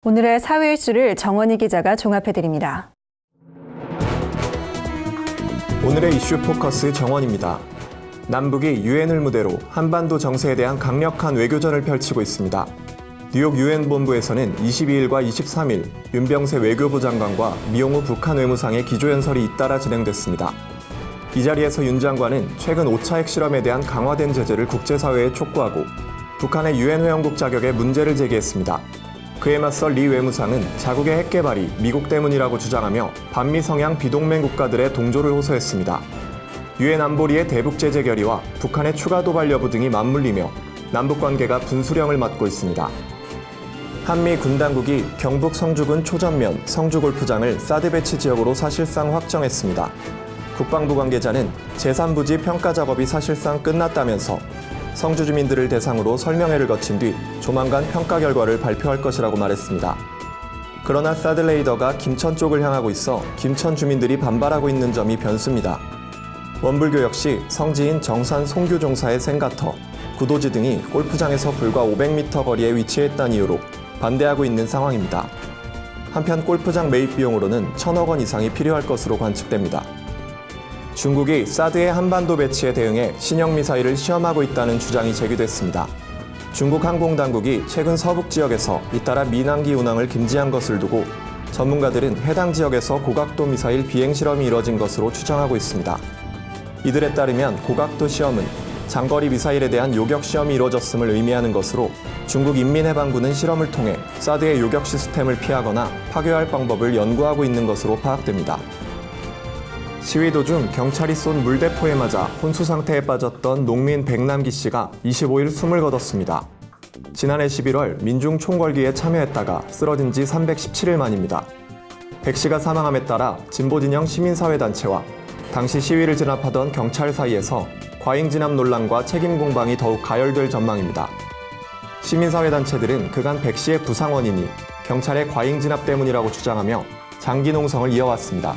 오늘의 사회 이슈를 정원희 기자가 종합해드립니다. 오늘의 이슈 포커스 정원입니다. 남북이 유엔을 무대로 한반도 정세에 대한 강력한 외교전을 펼치고 있습니다. 뉴욕 유엔 본부에서는 22일과 23일 윤병세 외교부 장관과 미용우 북한 외무상의 기조연설이 잇따라 진행됐습니다. 이 자리에서 윤 장관은 최근 5차 핵실험에 대한 강화된 제재를 국제사회에 촉구하고 북한의 유엔 회원국 자격에 문제를 제기했습니다. 그에 맞서 리 외무상은 자국의 핵 개발이 미국 때문이라고 주장하며 반미 성향 비동맹 국가들의 동조를 호소했습니다. 유엔 안보리의 대북 제재 결의와 북한의 추가 도발 여부 등이 맞물리며 남북 관계가 분수령을 맞고 있습니다. 한미 군 당국이 경북 성주군 초전면 성주골프장을 사드 배치 지역으로 사실상 확정했습니다. 국방부 관계자는 제3부지 평가 작업이 사실상 끝났다면서 성주 주민들을 대상으로 설명회를 거친 뒤 조만간 평가 결과를 발표할 것이라고 말했습니다. 그러나 사드 레이더가 김천 쪽을 향하고 있어 김천 주민들이 반발하고 있는 점이 변수입니다. 원불교 역시 성지인 정산 송교 종사의 생가터, 구도지 등이 골프장에서 불과 500m 거리에 위치했다는 이유로 반대하고 있는 상황입니다. 한편 골프장 매입 비용으로는 1,000억 원 이상이 필요할 것으로 관측됩니다. 중국이 사드의 한반도 배치에 대응해 신형 미사일을 시험하고 있다는 주장이 제기됐습니다. 중국 항공당국이 최근 서북 지역에서 잇따라 민항기 운항을 금지한 것을 두고 전문가들은 해당 지역에서 고각도 미사일 비행 실험이 이뤄진 것으로 추정하고 있습니다. 이들에 따르면 고각도 시험은 장거리 미사일에 대한 요격 시험이 이루어졌음을 의미하는 것으로 중국 인민해방군은 실험을 통해 사드의 요격 시스템을 피하거나 파괴할 방법을 연구하고 있는 것으로 파악됩니다. 시위 도중 경찰이 쏜 물대포에 맞아 혼수 상태에 빠졌던 농민 백남기 씨가 25일 숨을 거뒀습니다. 지난해 11월 민중 총궐기에 참여했다가 쓰러진 지 317일 만입니다. 백 씨가 사망함에 따라 진보진영 시민사회단체와 당시 시위를 진압하던 경찰 사이에서 과잉진압 논란과 책임 공방이 더욱 가열될 전망입니다. 시민사회단체들은 그간 백 씨의 부상 원인이 경찰의 과잉진압 때문이라고 주장하며 장기 농성을 이어왔습니다.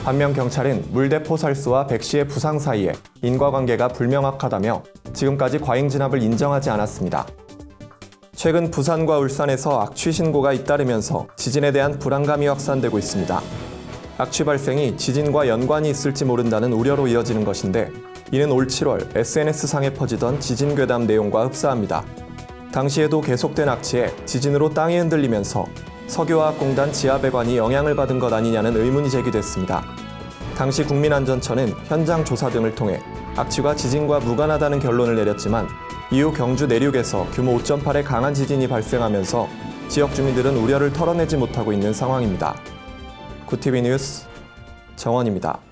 반면 경찰은 물대포 살수와 백 씨의 부상 사이에 인과관계가 불명확하다며 지금까지 과잉진압을 인정하지 않았습니다. 최근 부산과 울산에서 악취 신고가 잇따르면서 지진에 대한 불안감이 확산되고 있습니다. 악취 발생이 지진과 연관이 있을지 모른다는 우려로 이어지는 것인데 이는 올 7월 SNS상에 퍼지던 지진 괴담 내용과 흡사합니다. 당시에도 계속된 악취에 지진으로 땅이 흔들리면서 석유화학공단 지하배관이 영향을 받은 것 아니냐는 의문이 제기됐습니다. 당시 국민안전처는 현장 조사 등을 통해 악취가 지진과 무관하다는 결론을 내렸지만 이후 경주 내륙에서 규모 5.8의 강한 지진이 발생하면서 지역 주민들은 우려를 털어내지 못하고 있는 상황입니다. 구티비 뉴스 정원입니다.